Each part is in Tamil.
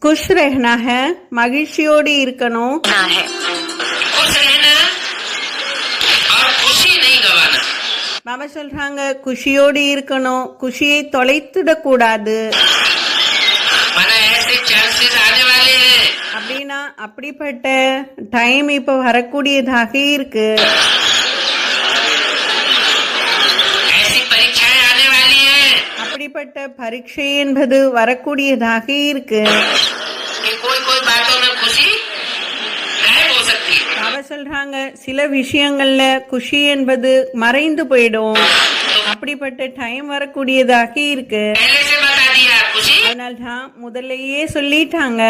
குஷ் ரஹனா ஹை, மகிழ்ச்சியோடு இருக்கணும். பாபா சொல்றாங்க குஷியோடு இருக்கணும், குஷியை தொலைத்துடக்கூடாது. அப்படின்னா அப்படிப்பட்ட டைம் இப்ப வரக்கூடியதாக இருக்கு. அப்படிப்பட்ட பரீட்சை என்பது வரக்கூடியதாக இருக்கு. பாபா சொல்றாங்க சில விஷயங்கள்ல குஷி என்பது மறைந்து போயிடும். அப்படிப்பட்ட டைம் வரக்கூடியதாக இருக்கு. அதனால்தான் முதல்லையே சொல்லிட்டாங்க,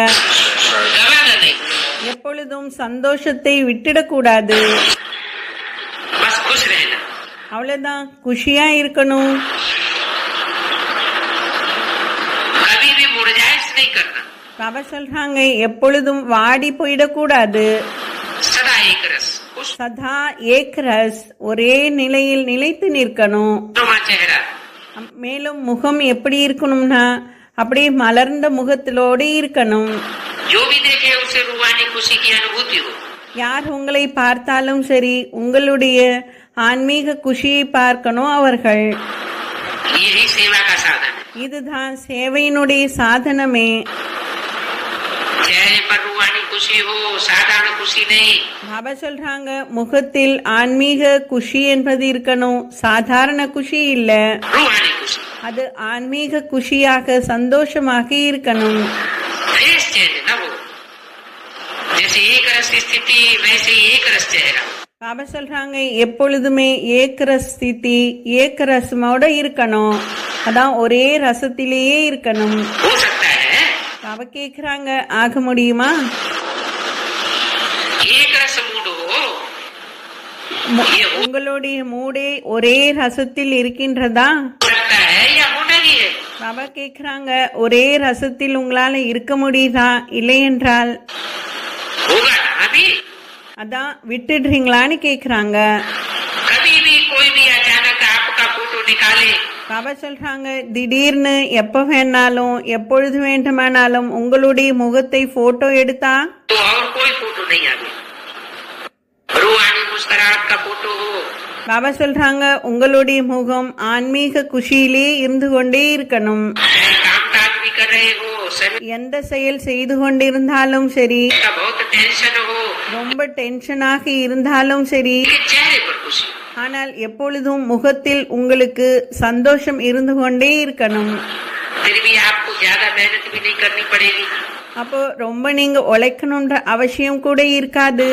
எப்பொழுதும் சந்தோஷத்தை விட்டுடக்கூடாது. அவ்வளவுதான், குஷியா இருக்கணும். பாபா சொல்றாங்க எப்பொழுதும் வாடி போயிடக்கூடாது. சதா ஏக் ரஸ், ஒரே நிலையில் நிலைத்து நிற்கணும். மேலும் முகம் எப்படி இருக்கணும்னா அப்படியே மலர்ந்த முகத்திலோடு இருக்கணும். யார் உங்களை பார்த்தாலும் சரி உங்களுடைய ஆன்மீக குஷியை பார்க்கணும் அவர்கள். இதுதான் சேவையினுடைய சாதனமே. பாபா சொல்றாங்க முகத்தில் ஆன்மீக குஷி என்பது இருக்கணும், சாதாரண குஷி இல்ல. அது ஆன்மீக குஷியாக சந்தோஷமாக இருக்கணும். பாபா சொல்றாங்க எப்பொழுதுமே ஏக்கரஸ் ஸ்திதி, ஏக்கரசமோட இருக்கணும். அதான் ஒரே ரசத்திலேயே இருக்கணும். பாபா கேக்குறாங்க ஆக முடியுமா? உங்களுடைய மூடே ஒரே ரசத்தில் இருக்கின்றதா? பாபா கேக்குறாங்க ஒரே ரசத்தில் உங்களால இருக்க முடியுதா? இல்லை என்றால் அதான் விட்டுடுறீங்களான்னு கேக்குறாங்க. பாபா சொல்றாங்க திடீர்னு எப்ப வேணாலும் எப்பொழுது வேண்டுமானாலும் உங்களுடைய முகத்தை போட்டோ எடுத்தா பாபா சொல்றாங்க உங்களுடைய முகம் ஆன்மீக குஷியிலே இருந்து கொண்டே இருக்கணும். எந்த செயல் செய்து கொண்டிருந்தாலும் சரி, ரொம்ப டென்ஷனாக இருந்தாலும் சரி, ஆனால் எப்பொழுதும் முகத்தில் உங்களுக்கு சந்தோஷம் இருந்து கொண்டே இருக்கணும். அப்போ ரொம்ப நீங்க உழைக்கணும்ன்ற அவசியம் கூட இருக்காது.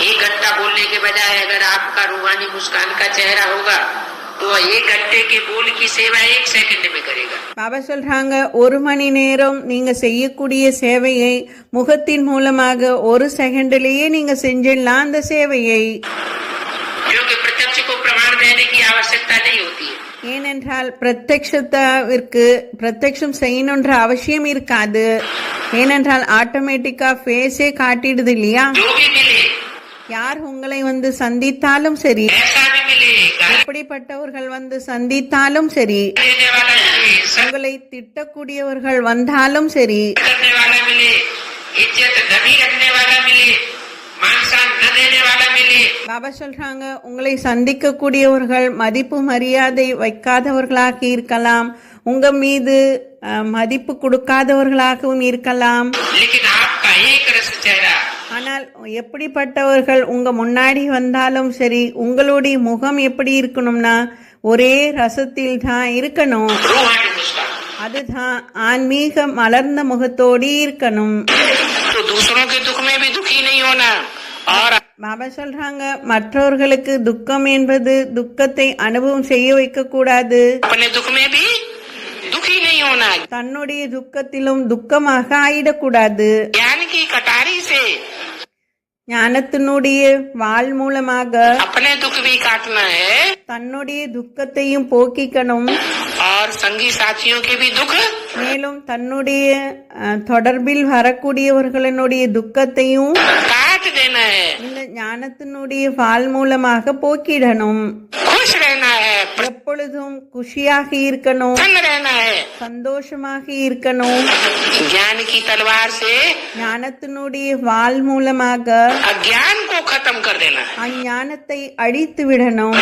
एक घंटा बोलने के बजाय अगर आपका रूहानी मुस्कान का चेहरा होगा तो 1 घंटे के बोल की सेवा 1 सेकंड में करेगा. பாபா சொல்றாங்க 1 மணி நேரம் நீங்க செய்யக்கூடிய சேவையை முகத்தின் மூலமாக 1 செகண்டிலேயே நீங்க செஞ்சிடலாம் அந்த சேவையை. क्योंकि प्रत्यक्ष को प्रमाण देने की आवश्यकता नहीं होती है. ஏனென்றால் பிரத்யக்ஷத்திற்கு பிரத்யக்ஷம் செய்யணுன்ற அவசியம் இருக்காது. ஏனென்றால் ஆட்டோமேட்டிக்கா ஃபேஸே காட்டிடுது இல்லையா? யார் உங்களை வந்து சந்தித்தாலும் சரி, எப்படிப்பட்டவர்கள் வந்து சந்தித்தாலும் சரி, உங்களை திட்டக்கூடியவர்கள் வந்தாலும் சரி, பாபா சொல்றாங்க உங்களை சந்திக்க கூடியவர்கள் மதிப்பு மரியாதை வைக்காதவர்களாக இருக்கலாம், உங்க மீது மதிப்பு கொடுக்காதவர்களாகவும் இருக்கலாம். ஆனால் எப்படிப்பட்டவர்கள் உங்க முன்னாடி வந்தாலும் சரி உங்களுடைய முகம் எப்படி இருக்கணும்னா ஒரே ரசத்தில் தான் இருக்கணும். அதுதான் ஆன்மீக மலர்ந்த முகத்தோடு இருக்கணும். பாபா சொல்றாங்க மற்றவர்களுக்கு துக்கம் என்பது துக்கத்தை அனுபவம் செய்ய வைக்க கூடாது. தன்னுடைய துக்கத்திலும் துக்கமாக ஆயிடக்கூடாது. ஞானத்தினுடைய வாள் மூலமாக தன்னுடைய துக்கத்தையும் போக்கிக்கணும். மேலும் தன்னுடைய தொடர்பில் வரக்கூடியவர்களுடைய துக்கத்தையும் இந்த ஞானத்தினுடைய வாள் மூலமாக போக்கிடணும். எப்பொழுதும் குஷியாக இருக்கணும், சந்தோஷமாக இருக்கணும். ज्ञान की तलवार से ஞானத்தினுடைய வாள் மூலமாக अज्ञान को खत्म कर देना है। அஞ்ஞானத்தை அழித்து விடணும்.